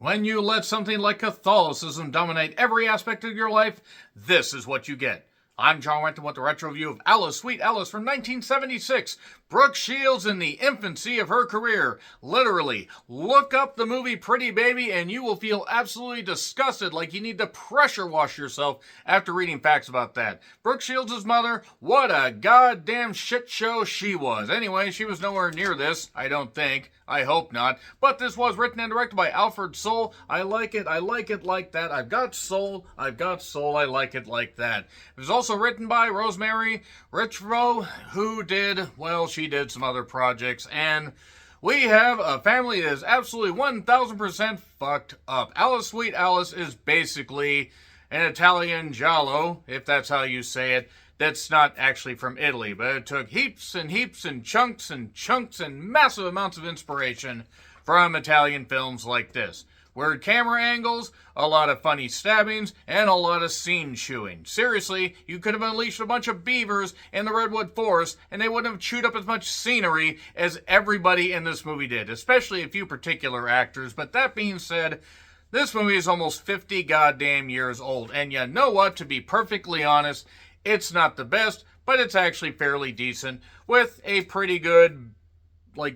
When you let something like Catholicism dominate every aspect of your life, this is what you get. I'm John Renton with the retro review of Alice, Sweet Alice from 1976. Brooke Shields in the infancy of her career. Literally, look up the movie Pretty Baby and you will feel absolutely disgusted, like you need to pressure wash yourself after reading facts about that. Brooke Shields' mother, what a goddamn shit show she was. Anyway, she was nowhere near this, I don't think. I hope not. But this was written and directed by Alfred Soul. I like it like that. I've got soul, I like it like that. It was also written by Rosemary Richrow, who did, well, she did some other projects, and we have a family that is absolutely 1000% fucked up. Alice, Sweet Alice is basically an Italian giallo, if that's how you say it. That's not actually from Italy, but it took heaps and heaps and chunks and massive amounts of inspiration from Italian films like this. Weird camera angles, a lot of funny stabbings, and a lot of scene chewing. Seriously, you could have unleashed a bunch of beavers in the Redwood Forest, and they wouldn't have chewed up as much scenery as everybody in this movie did, especially a few particular actors. But that being said, this movie is almost 50 goddamn years old, and you know what, to be perfectly honest, it's not the best, but it's actually fairly decent, with a pretty good,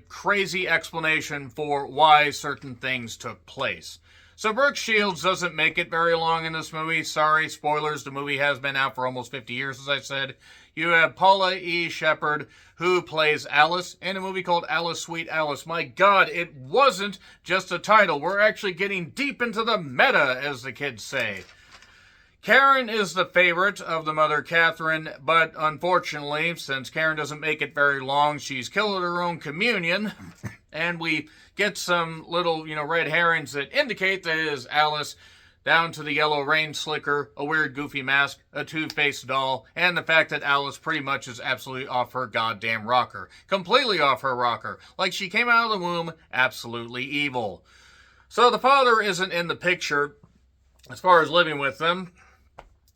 crazy explanation for why certain things took place. So Brooke Shields doesn't make it very long in this movie. Sorry, spoilers, the movie has been out for almost 50 years, as I said. You have Paula E. Shepherd, who plays Alice in a movie called Alice, Sweet Alice. My God, it wasn't just a title. We're actually getting deep into the meta, as the kids say. Karen is the favorite of the mother, Catherine, but unfortunately, since Karen doesn't make it very long, she's killed at her own communion, and we get some little, red herrings that indicate that it is Alice, down to the yellow rain slicker, a weird goofy mask, a two-faced doll, and the fact that Alice pretty much is absolutely off her goddamn rocker. Completely off her rocker. Like she came out of the womb absolutely evil. So the father isn't in the picture as far as living with them,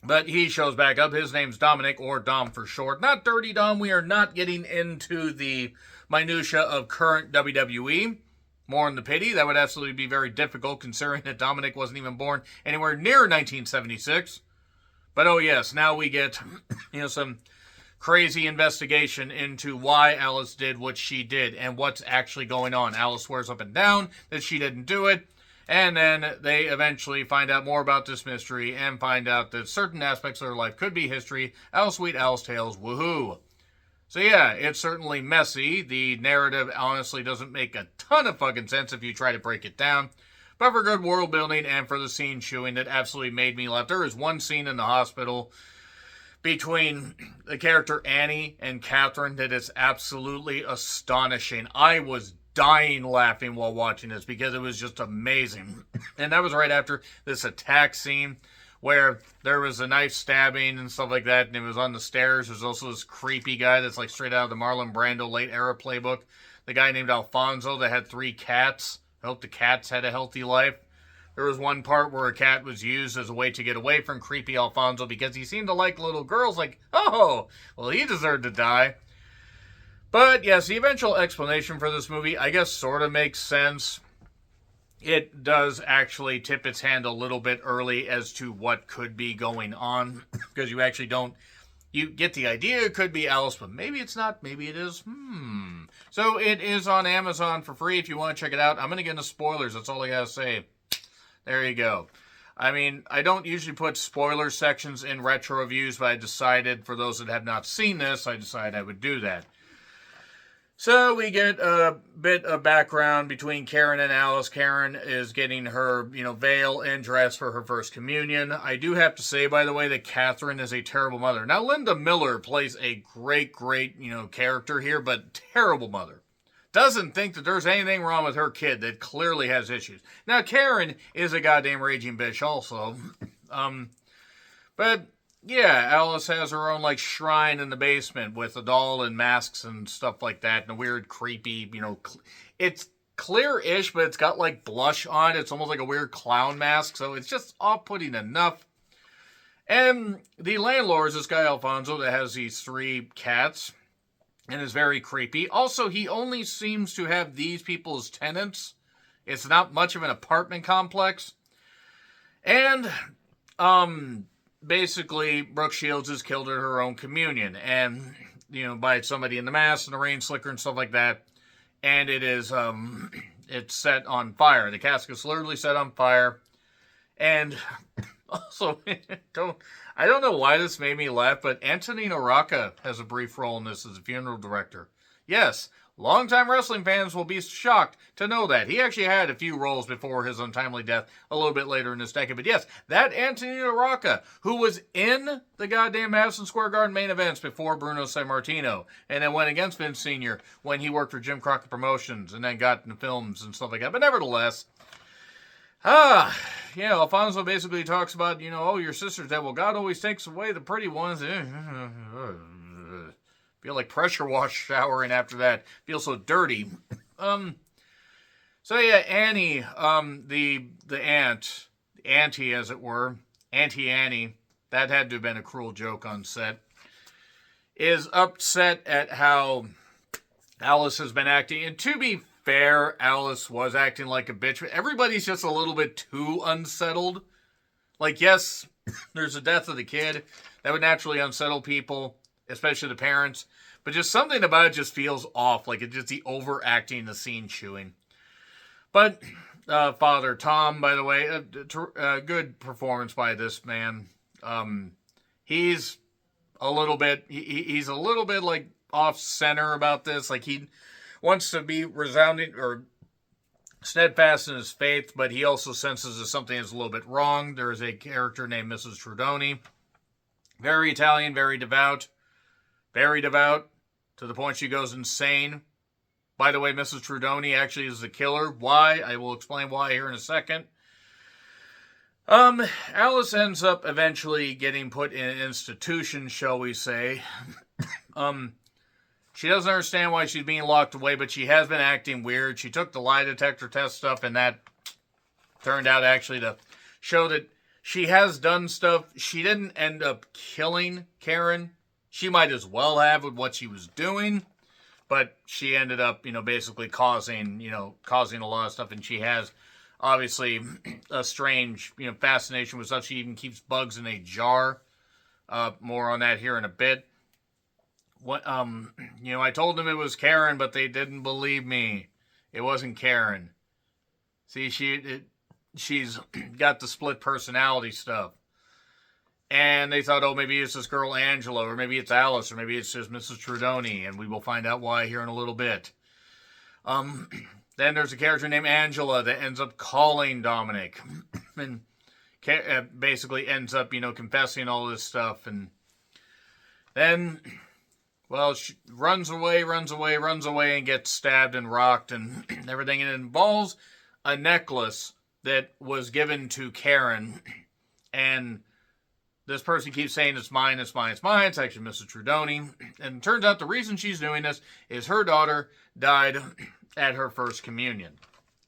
but he shows back up. His name's Dominic, or Dom for short. Not Dirty Dom. We are not getting into the minutia of current WWE. More in the pity. That would absolutely be very difficult, considering that Dominic wasn't even born anywhere near 1976. But oh yes, now we get, some crazy investigation into why Alice did what she did and what's actually going on. Alice swears up and down that she didn't do it. And then they eventually find out more about this mystery and find out that certain aspects of their life could be history. Alice, Sweet Alice Tales, woohoo. So yeah, it's certainly messy. The narrative honestly doesn't make a ton of fucking sense if you try to break it down. But for good world building and for the scene chewing, that absolutely made me laugh. There is one scene in the hospital between the character Annie and Catherine that is absolutely astonishing. I was dying laughing while watching this because it was just amazing. And that was right after this attack scene where there was a knife stabbing and stuff like that, and it was on the stairs. There's also this creepy guy that's like straight out of the Marlon Brando late era playbook. The guy named Alfonso that had 3 cats. I hope the cats had a healthy life. There was one part where a cat was used as a way to get away from creepy Alfonso because he seemed to like little girls. Like, oh, well, he deserved to die. But yes, the eventual explanation for this movie, I guess, sort of makes sense. It does actually tip its hand a little bit early as to what could be going on, because you actually don't, you get the idea it could be Alice, but maybe it's not, maybe it is, So it is on Amazon for free if you want to check it out. I'm going to get into spoilers, that's all I got to say. There you go. I mean, I don't usually put spoiler sections in retro reviews, but I decided, for those that have not seen this, I decided I would do that. So we get a bit of background between Karen and Alice. Karen is getting her, veil and dress for her first communion. I do have to say, by the way, that Catherine is a terrible mother. Now, Linda Miller plays a great, character here, but terrible mother. Doesn't think that there's anything wrong with her kid that clearly has issues. Now, Karen is a goddamn raging bitch also. But yeah, Alice has her own, shrine in the basement with a doll and masks and stuff like that, and a weird, creepy, it's clear-ish, but it's got, blush on it. It's almost like a weird clown mask, so it's just off-putting enough. And the landlord is this guy, Alfonso, that has these 3 cats, and is very creepy. Also, he only seems to have these people as tenants It's not much of an apartment complex. And, basically, Brooke Shields is killed at her own communion. And, by somebody in the mask and the rain slicker and stuff like that. And it is, it's set on fire. The casket's literally set on fire. And also, I don't know why this made me laugh, but Antonino Rocca has a brief role in this as a funeral director. Yes, longtime wrestling fans will be shocked to know that. He actually had a few roles before his untimely death a little bit later in this decade. But yes, that Antonino Rocca, who was in the goddamn Madison Square Garden main events before Bruno Sammartino, and then went against Vince Sr. when he worked for Jim Crockett Promotions and then got into films and stuff like that. But nevertheless, Alfonso basically talks about, oh, your sister's dead. Well, God always takes away the pretty ones. Feel like pressure wash showering after that. Feel so dirty. So yeah, Annie, the aunt, the auntie as it were, Auntie Annie, that had to have been a cruel joke on set, is upset at how Alice has been acting. And to be fair, Alice was acting like a bitch. Everybody's just a little bit too unsettled. Like, yes, there's the death of the kid. That would naturally unsettle people, especially the parents. But just something about it just feels off. Like, it's just the overacting, the scene chewing. But Father Tom, by the way, good performance by this man. He's a little bit, he's a little bit, like, off-center about this. Like, he wants to be resounding or steadfast in his faith, but he also senses that something is a little bit wrong. There is a character named Mrs. Trudoni. Very Italian, very devout, to the point she goes insane. By the way, Mrs. Trudoni actually is the killer. Why? I will explain why here in a second. Alice ends up eventually getting put in an institution, shall we say. She doesn't understand why she's being locked away, but she has been acting weird. She took the lie detector test stuff, and that turned out actually to show that she has done stuff. She didn't end up killing Karen. She might as well have with what she was doing, but she ended up, basically causing a lot of stuff, and she has obviously a strange, fascination with stuff. She even keeps bugs in a jar. More on that here in a bit. What, I told them it was Karen, but they didn't believe me. It wasn't Karen. See, she's got the split personality stuff. And they thought, oh, maybe it's this girl Angela, or maybe it's Alice, or maybe it's just Mrs. Trudoni, and we will find out why here in a little bit. Then there's a character named Angela that ends up calling Dominic, and basically ends up, confessing all this stuff, and then, well, she runs away, and gets stabbed and rocked and everything, and it involves a necklace that was given to Karen, and this person keeps saying, it's mine. It's actually Mrs. Trudoni. And it turns out the reason she's doing this is her daughter died at her first communion.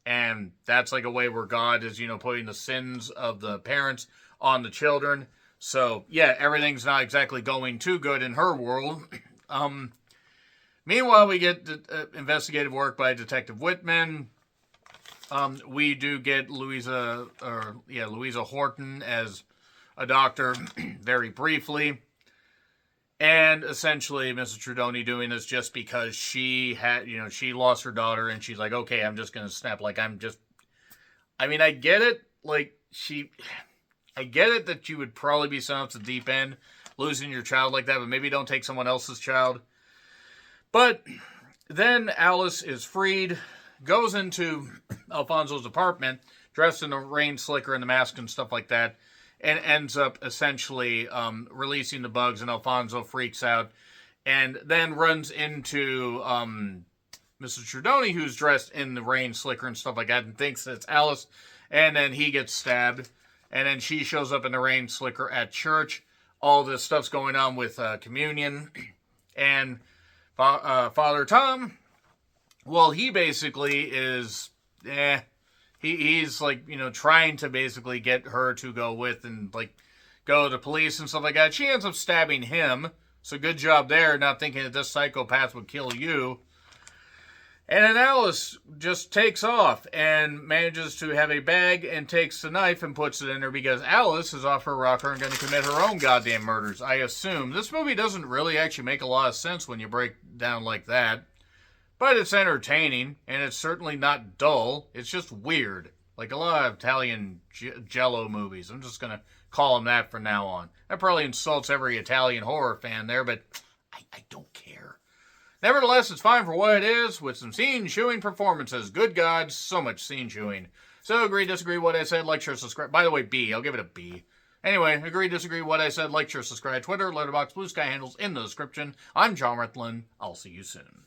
And that's like a way where God is, putting the sins of the parents on the children. So, yeah, everything's not exactly going too good in her world. Meanwhile, we get investigative work by Detective Whitman. We do get Louisa Horton as a doctor, very briefly, and essentially Mrs. Trudoni doing this just because she had, she lost her daughter, and she's like, okay, I'm just going to snap, I get it, I get it that you would probably be sent off to the deep end, losing your child like that, but maybe don't take someone else's child. But then Alice is freed, goes into Alfonso's apartment, dressed in the rain slicker and the mask and stuff like that, and ends up essentially releasing the bugs, and Alfonso freaks out, and then runs into Mrs. Trudoni, who's dressed in the rain slicker and stuff like that, and thinks it's Alice, and then he gets stabbed, and then she shows up in the rain slicker at church. All this stuff's going on with communion, and Father Tom, well, he basically is, He's like, trying to basically get her to go with and like go to police and stuff like that. She ends up stabbing him. So good job there, not thinking that this psychopath would kill you. And then Alice just takes off and manages to have a bag and takes the knife and puts it in her because Alice is off her rocker and going to commit her own goddamn murders, I assume. This movie doesn't really actually make a lot of sense when you break down like that. But it's entertaining, and it's certainly not dull. It's just weird. Like a lot of Italian Jello movies. I'm just going to call them that from now on. That probably insults every Italian horror fan there, but I don't care. Nevertheless, it's fine for what it is, with some scene-chewing performances. Good God, so much scene-chewing. So, agree, disagree, what I said, like, share, subscribe. By the way, B. I'll give it a B. Anyway, agree, disagree, what I said, like, share, subscribe. Twitter, Letterboxd, Blue Sky handles in the description. I'm John Rethlin. I'll see you soon.